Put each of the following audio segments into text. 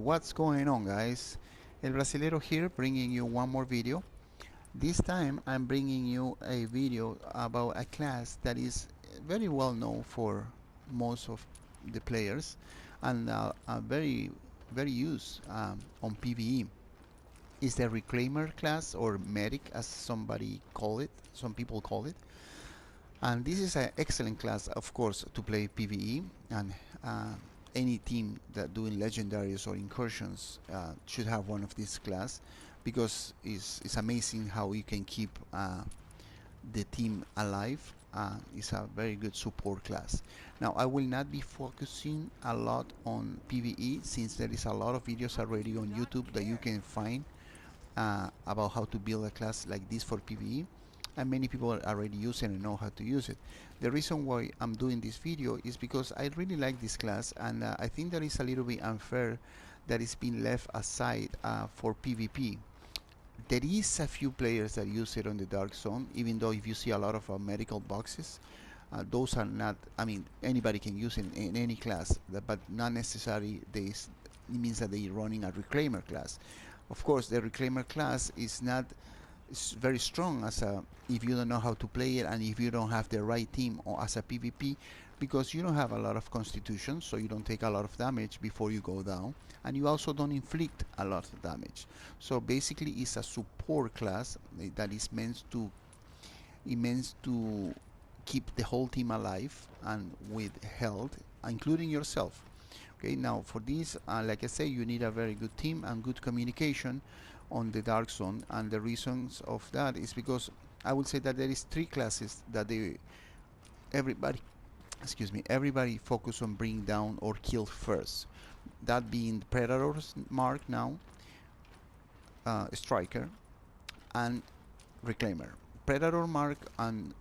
What's going on, guys? El Brasilero here, bringing you one more video. This time I'm bringing you a video about a class that is very well known for most of the players and very used on PvE. Is the Reclaimer class, or Medic as some people call it. And this is an excellent class, of course, to play PvE, and any team that doing legendaries or incursions should have one of this class, because it's amazing how you can keep the team alive. It's a very good support class. Now I will not be focusing a lot on PvE, since there is a lot of videos already on YouTube that you can find about how to build a class like this for PvE, and many people are already using and know how to use it. The reason why I'm doing this video is because I really like this class, and I think that is a little bit unfair that it's been left aside for PvP. There is a few players that use it on the Dark Zone, even though if you see a lot of medical boxes, those are not, I mean, anybody can use it in any class, but not necessarily it means that they're running a Reclaimer class. Of course, the Reclaimer class is not very strong as a, if you don't know how to play it and if you don't have the right team or as a PvP, because you don't have a lot of constitution, so you don't take a lot of damage before you go down, and you also don't inflict a lot of damage. So basically it's a support class that is meant to keep the whole team alive and with health, including yourself. Okay, now for this, like I say, you need a very good team and good communication on the Dark Zone, and the reasons of that is because I would say that there is three classes that everybody everybody focus on bring down or kill first. That being Predator's Mark now, Striker, and Reclaimer. Predator Mark and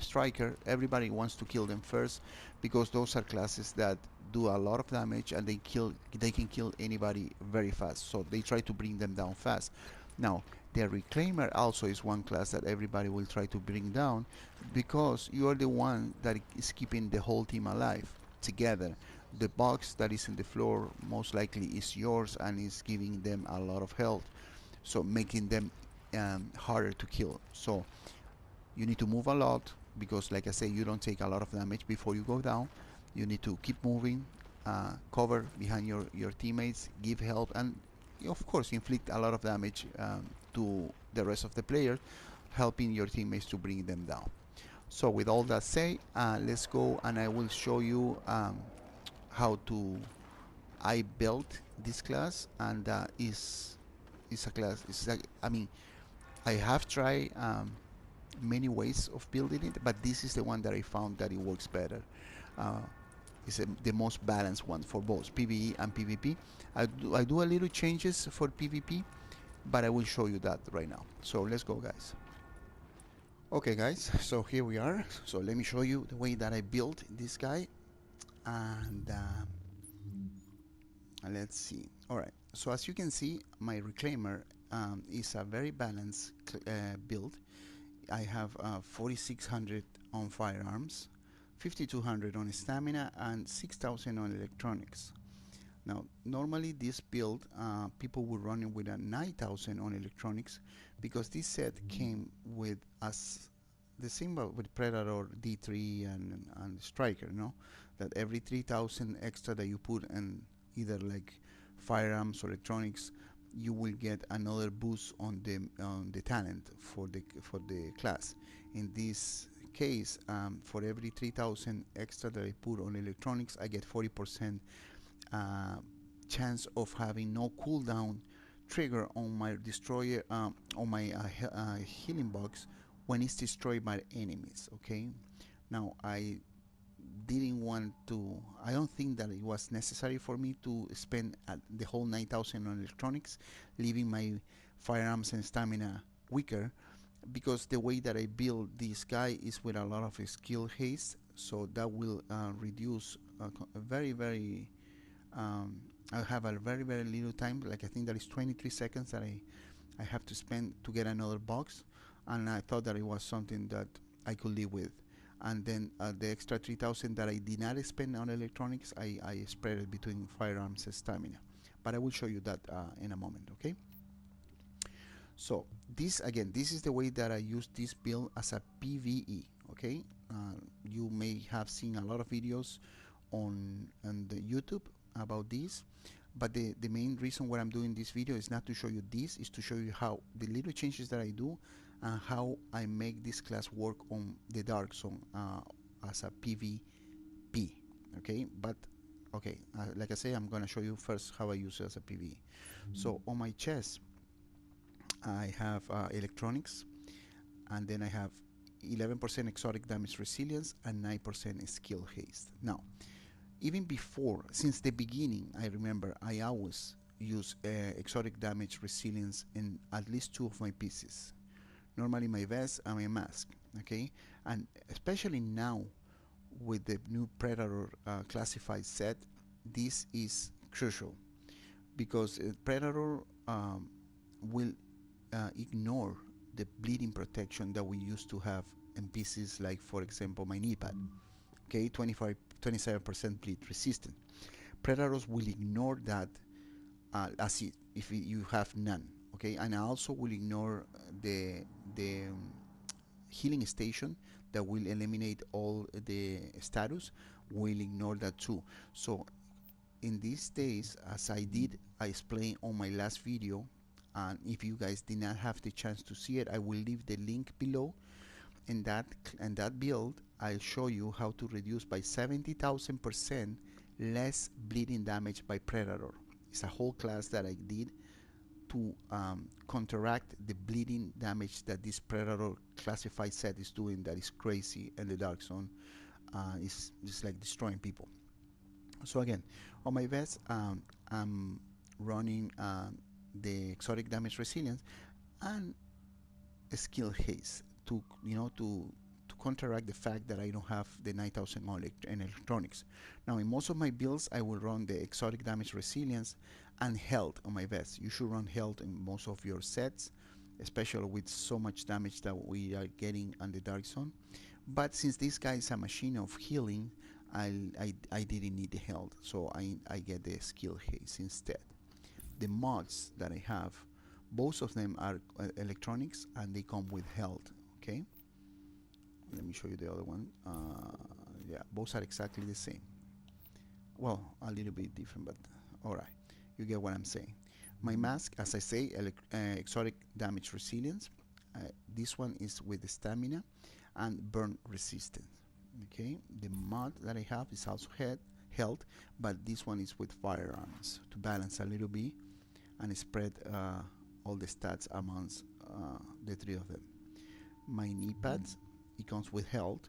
Striker, everybody wants to kill them first, because those are classes that do a lot of damage and they can kill anybody very fast, so they try to bring them down fast. Now the Reclaimer also is one class that everybody will try to bring down, because you are the one that is keeping the whole team alive together. The box that is in the floor most likely is yours and is giving them a lot of health, so making them harder to kill. So you need to move a lot, because like I say, you don't take a lot of damage before you go down. You need to keep moving, cover behind your teammates, give help, and of course inflict a lot of damage to the rest of the players, helping your teammates to bring them down. So with all that said, let's go and I will show you how to I built this class, and is a class. I mean, I have tried many ways of building it, but this is the one that I found that it works better. Uh, it's the most balanced one for both PvE and PvP. I do a little changes for PvP, but I will show you that right now. So let's go, guys. Okay, guys, so here we are. So let me show you the way that I built this guy, and let's see. All right, so as you can see, my Reclaimer is a very balanced build. I have 4600 on firearms, 5200 on stamina, and 6000 on electronics. Now normally this build people would run it with a 9000 on electronics, because this set came with us the same with Predator D3 and Striker, no? That every 3000 extra that you put in either like firearms or electronics, you will get another boost on the talent for the class. In this case, for every 3000 extra that I put on electronics, I get 40% chance of having no cooldown trigger on my destroyer, on my healing box, when it's destroyed by enemies. Okay, now I didn't want to, I don't think that it was necessary for me to spend the whole 9000 on electronics, leaving my firearms and stamina weaker, because the way that I build this guy is with a lot of skill haste, so that will reduce very I have a very little time, like I think that is 23 seconds that I have to spend to get another box, and I thought that it was something that I could live with. And then the extra 3000 that I did not spend on electronics, I spread it between firearms and stamina. but I will show you that in a moment. Okay, so this again, this is the way that I use this build as a PvE. Okay, you may have seen a lot of videos on the YouTube about this, but the main reason why I'm doing this video is not to show you this, is to show you how the little changes that I do and how I make this class work on the Dark Zone as a PvP. Okay, but okay, like I say, I'm gonna show you first how I use it as a PvE. So on my chest I have electronics, and then I have 11% exotic damage resilience and 9% skill haste. Now, even before, since the beginning, I remember I always use exotic damage resilience in at least two of my pieces. Normally my vest and my mask, okay? And especially now with the new Predator classified set, this is crucial because Predator will ignore the bleeding protection that we used to have in pieces like, for example, my knee pad. Okay, 27% bleed resistant. Predators will ignore that as if you have none. Okay, and I also will ignore the healing station that will eliminate all the status. Will ignore that too. So in these days, as I explained on my last video, and if you guys did not have the chance to see it, I will leave the link below. In that build, I'll show you how to reduce by 70,000% less bleeding damage by Predator. It's a whole class that I did to counteract the bleeding damage that this Predator classified set is doing. That is crazy, and the Dark Zone is just like destroying people. So again, on my vest, I'm running the exotic damage resilience and skill haste to to counteract the fact that I don't have the 9000 in electronics. Now in most of my builds I will run the exotic damage resilience and health on my vest. You should run health in most of your sets, especially with so much damage that we are getting on the Dark Zone. But since this guy is a machine of healing, I didn't need the health, so I get the skill haste instead. The mods that I have, both of them are electronics and they come with health. Okay, let me show you the other one. Yeah, both are exactly the same. Well, a little bit different, but all right, you get what I'm saying. My mask, as I say, exotic damage resilience. This one is with the stamina and burn resistance. Okay, the mod that I have is also health, but this one is with firearms to balance a little bit and spread all the stats amongst the three of them. My knee pads, it comes with health,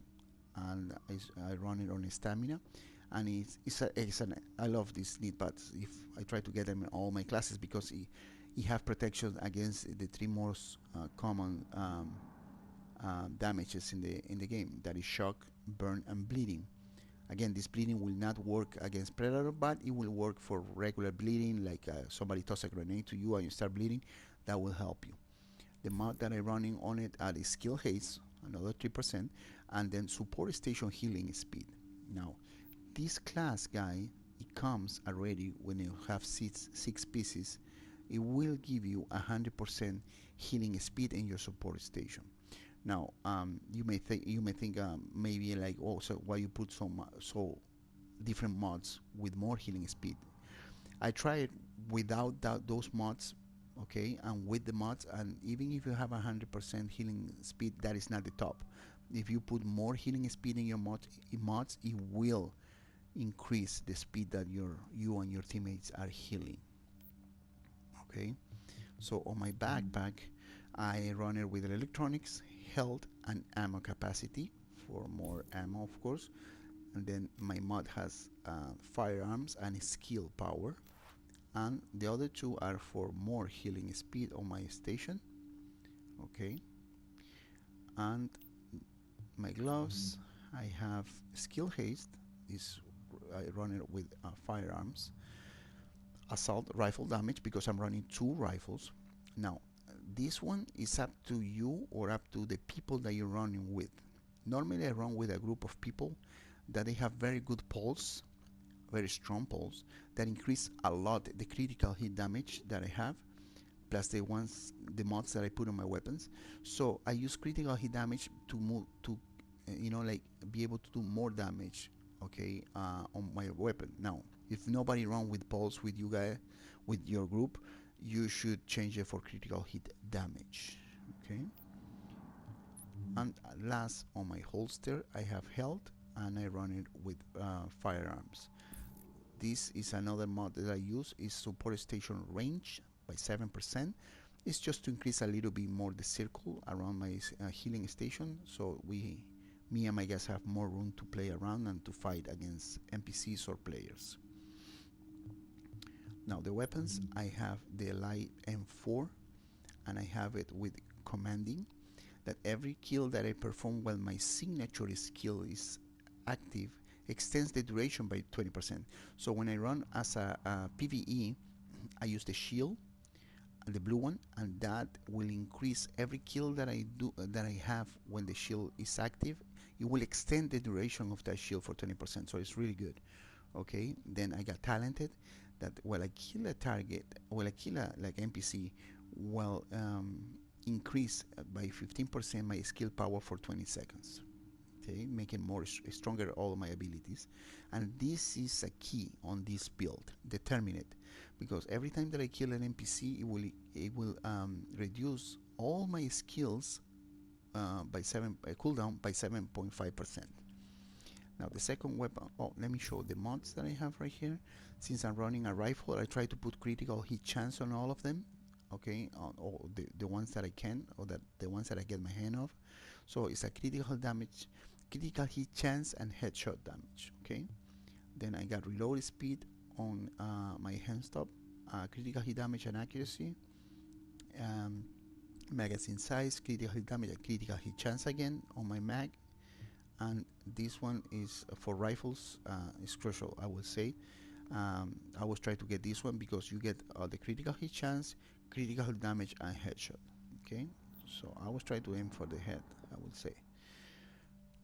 and I run it on stamina, and I love these knee pads. If I try to get them in all my classes because it have protection against the three most common damages in the game. That is shock, burn, and bleeding. Again, this bleeding will not work against Predator, but it will work for regular bleeding, like somebody toss a grenade to you and you start bleeding. That will help you. The mod that I'm running on it is skill haste, another 3%, and then support station healing speed. Now, this class guy, it comes already when you have six pieces. It will give you 100% healing speed in your support station. Now, you may think maybe like, oh, so why you put so different mods with more healing speed? I tried without those mods, okay, and with the mods, and even if you have 100% healing speed, that is not the top. If you put more healing speed in your mods, it will increase the speed that you and your teammates are healing. Okay, so on my backpack, I run it with electronics, health, and ammo capacity for more ammo, of course. And then my mod has firearms and skill power, and the other two are for more healing speed on my station. Okay, and my gloves, I have skill haste. I run it with firearms, assault rifle damage because I'm running two rifles. Now, this one is up to you or up to the people that you're running with. Normally I run with a group of people that they have very good pulse very strong pulse that increase a lot the critical hit damage that I have, plus the mods that I put on my weapons. So I use critical hit damage to move to like be able to do more damage, okay, on my weapon. Now if nobody run with pulse with you guys, with your group, you should change it for critical hit damage, okay. And last, on my holster I have health, and I run it with firearms. This is another mod that I use, is support station range by 7%. It's just to increase a little bit more the circle around my healing station, so me and my guys have more room to play around and to fight against NPCs or players. Now the weapons, I have the light M4, and I have it with commanding, that every kill that I perform while my signature skill is active extends the duration by 20%. So when I run as a PvE, I use the shield, the blue one, and that will increase every kill that I do that I have when the shield is active. It will extend the duration of that shield for 20%. So it's really good. Okay, then I got talented, that while I kill a target, while I kill a like NPC, will increase by 15% my skill power for 20 seconds. Okay, making more stronger all my abilities. And this is a key on this build, determine it, because every time that I kill an NPC, it will reduce all my skills by cooldown by 7.5%. Now the second weapon, let me show the mods that I have right here. Since I'm running a rifle, I try to put critical hit chance on all of them, okay, on all the ones that I can, or the ones that I get my hand of. So it's a critical damage, critical hit chance, and headshot damage, okay. Then I got reload speed on my hand stop, critical hit damage and accuracy, magazine size, critical hit damage, and critical hit chance again on my mag. And this one is for rifles, is crucial, I would say. I always try to get this one because you get the critical hit chance, critical damage, and headshot, okay. So I always try to aim for the head, I would say.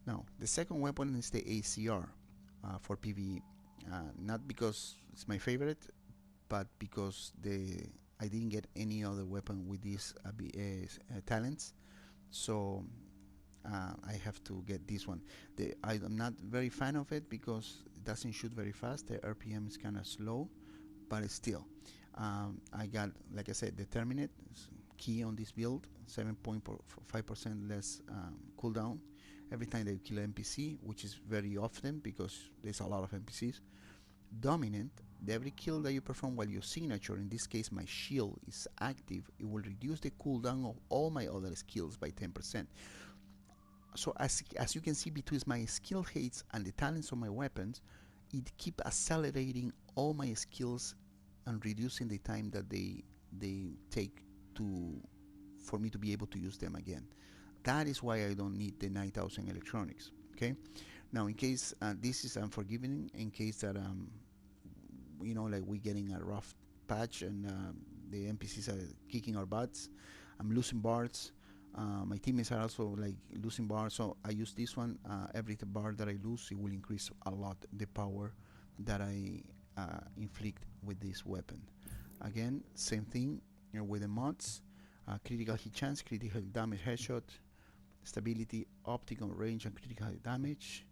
Now the second weapon is the ACR for PvE, not because it's my favorite, but because I didn't get any other weapon with these talents, so I have to get this one. I'm not very fan of it because it doesn't shoot very fast. The RPM is kind of slow, but still, I got, like I said, determinate key on this build, 7.5% less cooldown every time they kill an NPC, which is very often because there's a lot of NPCs. Dominant, every kill that you perform while your signature, in this case my shield, is active, it will reduce the cooldown of all my other skills by 10%. So as you can see, between my skill hits and the talents of my weapons, it keep accelerating all my skills and reducing the time that they take for me to be able to use them again. That is why I don't need the 9000 electronics. Okay, now in case this is unforgiving, in case that like we're getting a rough patch and the NPCs are kicking our butts, I'm losing bars. My teammates are also like losing bars, so I use this one. Every bar that I lose, it will increase a lot the power that I inflict with this weapon. Again, same thing with the mods. Critical hit chance, critical damage, headshot, stability, optical range, and critical damage.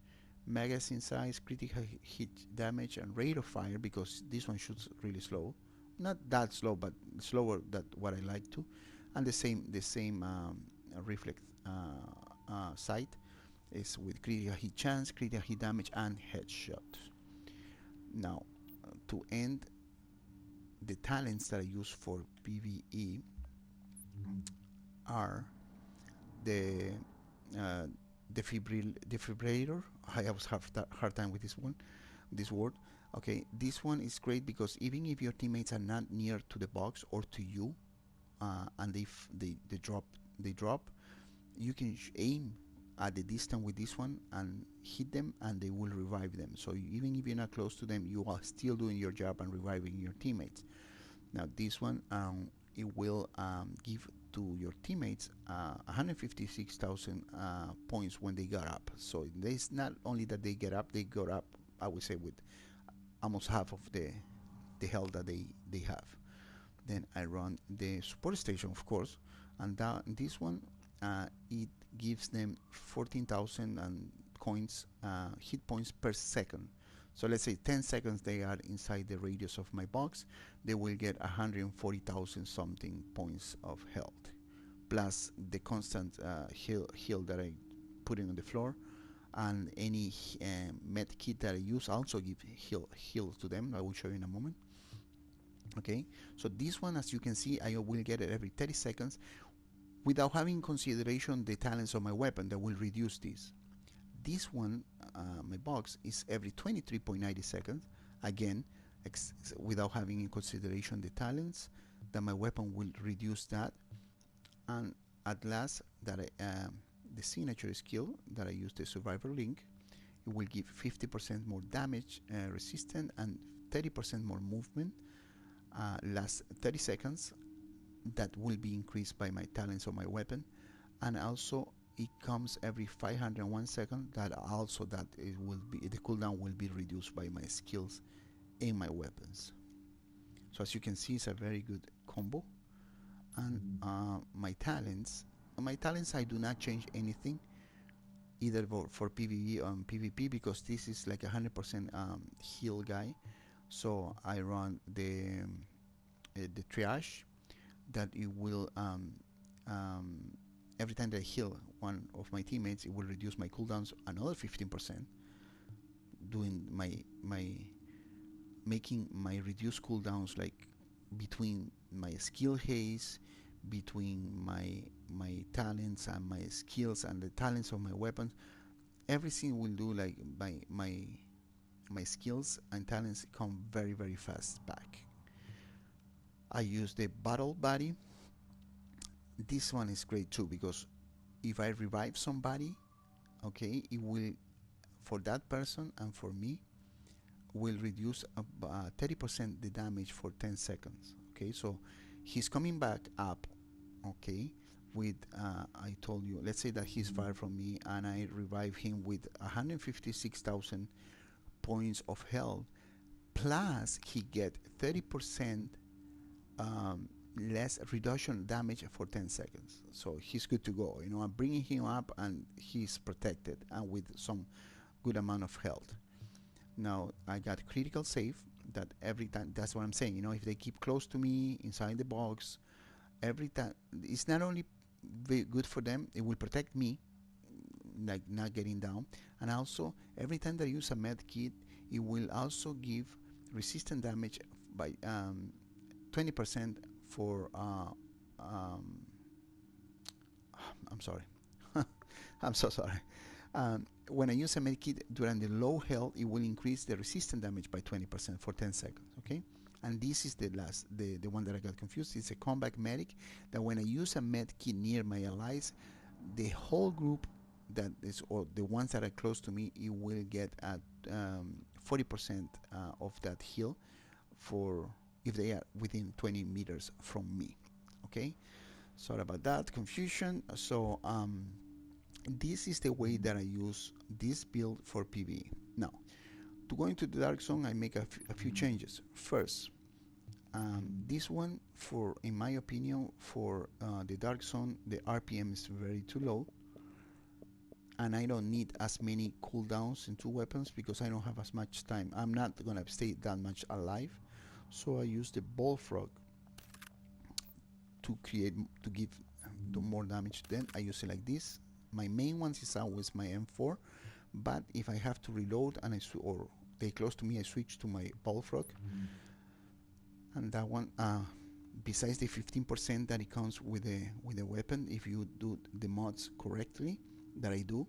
Magazine size, critical hit damage, and rate of fire, because this one shoots really slow. Not that slow, but slower than what I like to. And the same reflex sight is with critical hit chance, critical hit damage, and headshot. Now, to end, the talents that I use for PvE are the defibrillator. I always have hard time with this word. Okay, this one is great because even if your teammates are not near to the box or to you, and they drop, you can aim at the distance with this one and hit them, and they will revive them. So even if you're not close to them, you are still doing your job and reviving your teammates. Now this one, it will give to your teammates 156,000 points when they got up. So it's not only that they get up, I would say with almost half of the health that they have. Then I run the support station, of course, and this one it gives them 14,000 coins, hit points per second. So let's say 10 seconds they are inside the radius of my box, they will get 140,000 something points of health, plus the constant heal that I put in on the floor, and any med kit that I use also give heal to them. I will show you in a moment. Okay, so this one, as you can see, I will get it every 30 seconds without having in consideration the talents of my weapon that will reduce this. This one, my box, is every 23.90 seconds, again without having in consideration the talents that my weapon will reduce that. And at last, that the signature skill that I use, the survivor link, it will give 50% more damage resistant and 30% more movement last 30 seconds. That will be increased by my talents of my weapon. And also it comes every 501 seconds, that also that it will be, the cooldown will be reduced by my skills in my weapons. So as you can see, it's a very good combo. And my talents I do not change anything either for PvE or PvP, because this is like 100% heal guy. So I run the triage, that it will every time that I heal one of my teammates, it will reduce my cooldowns another 15%, doing my making my reduced cooldowns like between my skill haze, between my talents and my skills and the talents of my weapons. Everything will do like my skills and talents come very, very fast back. I use the battle buddy. This one is great too, because if I revive somebody, okay, it will, for that person and for me, will reduce 30% the damage for 10 seconds. Okay, so he's coming back up, okay, with I told you, let's say that he's far from me and I revive him with 156,000 points of health, plus he get 30% less reduction damage for 10 seconds. So he's good to go. You know, I'm bringing him up and he's protected and with some good amount of health. Now I got critical save, that every time, that's what I'm saying, you know, if they keep close to me inside the box, every time, it's not only very good for them, it will protect me, like not getting down, and also every time that I use a med kit, it will also give resistant damage by 20% for I'm sorry. I'm so sorry. When I use a medkit during the low health, it will increase the resistant damage by 20% for 10 seconds. Okay, and this is the last, the one that I got confused. It's a combat medic, that when I use a medkit near my allies, the whole group that is, or the ones that are close to me, it will get at 40% of that heal for if they are within 20 meters from me. Okay, sorry about that confusion. So this is the way that I use this build for PvE. Now, to go into the Dark Zone, I make a few changes. First, this one, for, in my opinion, for the Dark Zone, the RPM is very too low, and I don't need as many cooldowns in two weapons because I don't have as much time. I'm not gonna stay that much alive, so I use the Bullfrog to give more damage. Then I use it like this. My main ones is always my M4, but if I have to reload and or they close to me, I switch to my Bullfrog. And that one, besides the 15% that it comes with the weapon, if you do the mods correctly, that I do,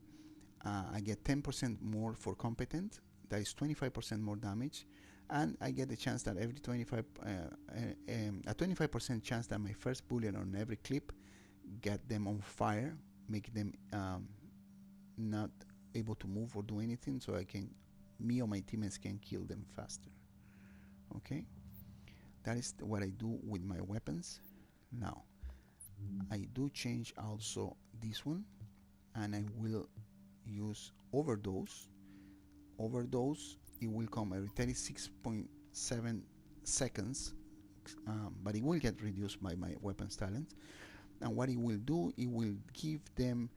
I get 10% more for competent. That is 25% more damage, and I get the chance that every 25% chance that my first bullet on every clip get them on fire, make them not able to move or do anything, so me or my teammates can kill them faster. Okay, that is what I do with my weapons. Now I do change also this one, and I will use overdose. Overdose it will come every 36.7 seconds, but it will get reduced by my weapons talent. And what it will do, it will give them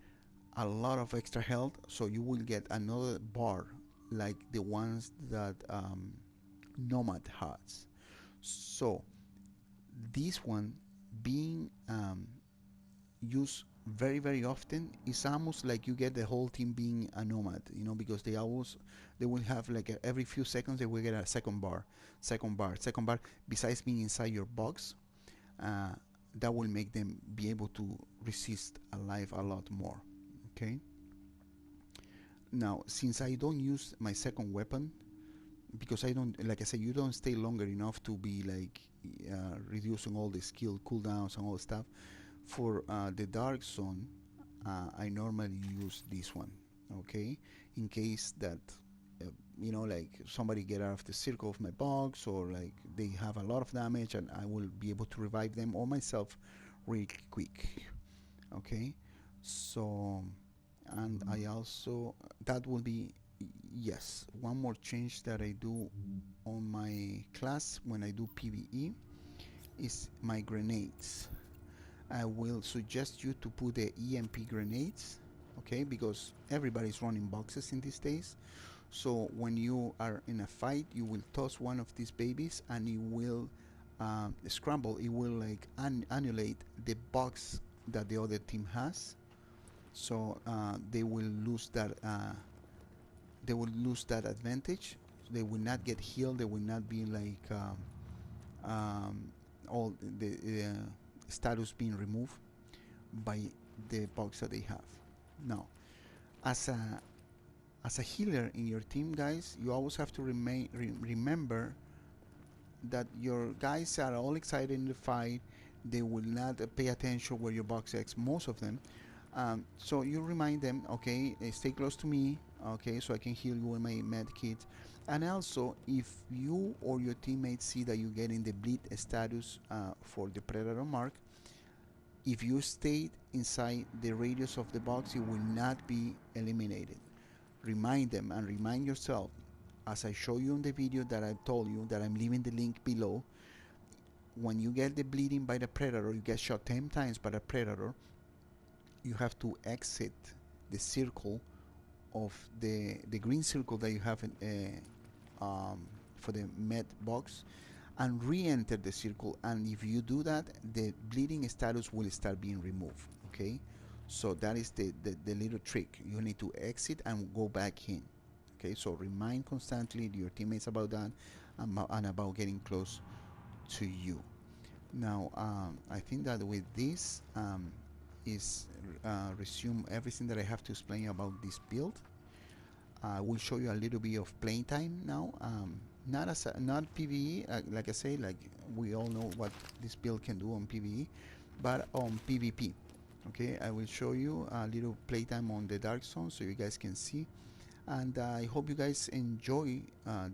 a lot of extra health, so you will get another bar like the ones that Nomad has. So this one being used very often is almost like you get the whole team being a nomad, you know, because they will have like every few seconds they will get a second bar. Besides being inside your box, that will make them be able to resist alive a lot more. Okay, now since I don't use my second weapon, because I don't, like I said, you don't stay longer enough to be like reducing all the skill cooldowns and all the stuff. For the dark zone, I normally use this one, okay, in case that you know, like somebody get out of the circle of my box, or like they have a lot of damage, and I will be able to revive them or myself really quick. Okay, so, and I also, that will be, yes, one more change that I do on my class when I do PvE is my grenades. I will suggest you to put the EMP grenades, okay, because everybody's running boxes in these days. So when you are in a fight, you will toss one of these babies and it will scramble, it will like annihilate the box that the other team has. So they will lose that advantage. They will not get healed, they will not be like all the status being removed by the box that they have. Now, as a healer in your team, guys, you always have to remember that your guys are all excited in the fight. They will not pay attention where your box is, most of them. So you remind them, okay, stay close to me, okay, so I can heal you with my med kit. And also, if you or your teammates see that you get in the bleed status for the predator mark, if you stayed inside the radius of the box, you will not be eliminated. Remind them and remind yourself, as I show you in the video that I told you that I'm leaving the link below. When you get the bleeding by the predator, you get shot 10 times by the predator, you have to exit the circle of the green circle that you have in, for the med box, and re-enter the circle. And if you do that, the bleeding status will start being removed. Okay, so that is the little trick. You need to exit and go back in. Okay, so remind constantly your teammates about that, and about getting close to you. Now I think that with this is resume everything that I have to explain about this build. I will show you a little bit of playtime now. Not PvE, like I say, like we all know what this build can do on PvE, but on PvP. Okay, I will show you a little playtime on the Dark Zone so you guys can see. And I hope you guys enjoy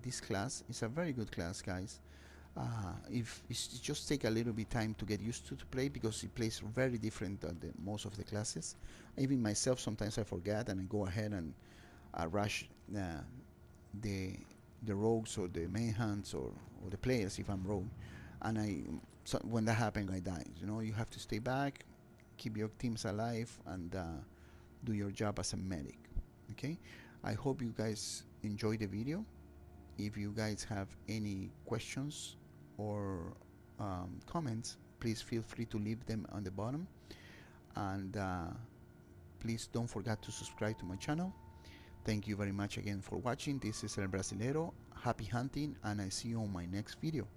this class. It's a very good class, guys. If it's just take a little bit time to get used to play, because it plays very different than most of the classes. Even myself, sometimes I forget and I go ahead and rush the rogues or the main hunts or the players if I'm rogue, and when that happens I die. You know, you have to stay back, keep your teams alive, and do your job as a medic. Okay, I hope you guys enjoy the video. If you guys have any questions or comments, please feel free to leave them on the bottom, and please don't forget to subscribe to my channel. Thank you very much again for watching. This is El Brasilero. Happy hunting, and I see you on my next video.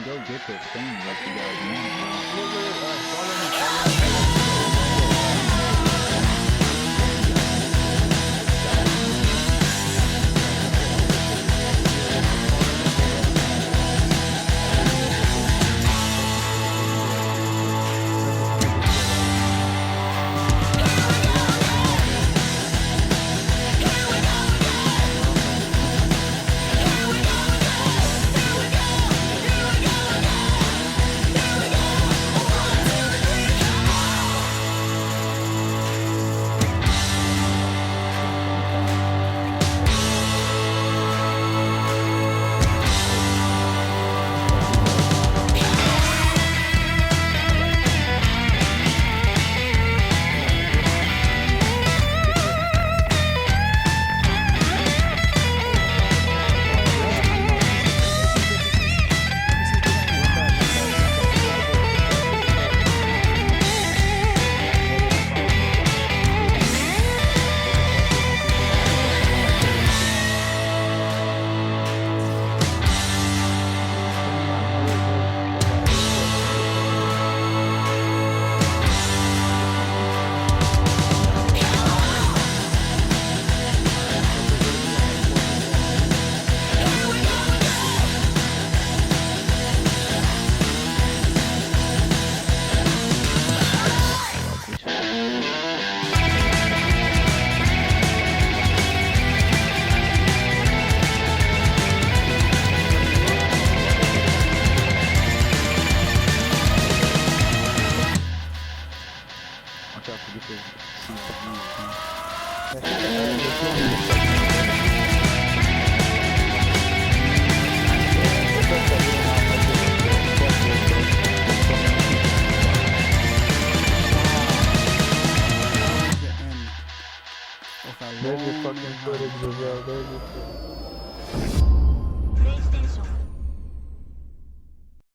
go get this thing that you guys want. Wait, wait, wait, follow me, follow me.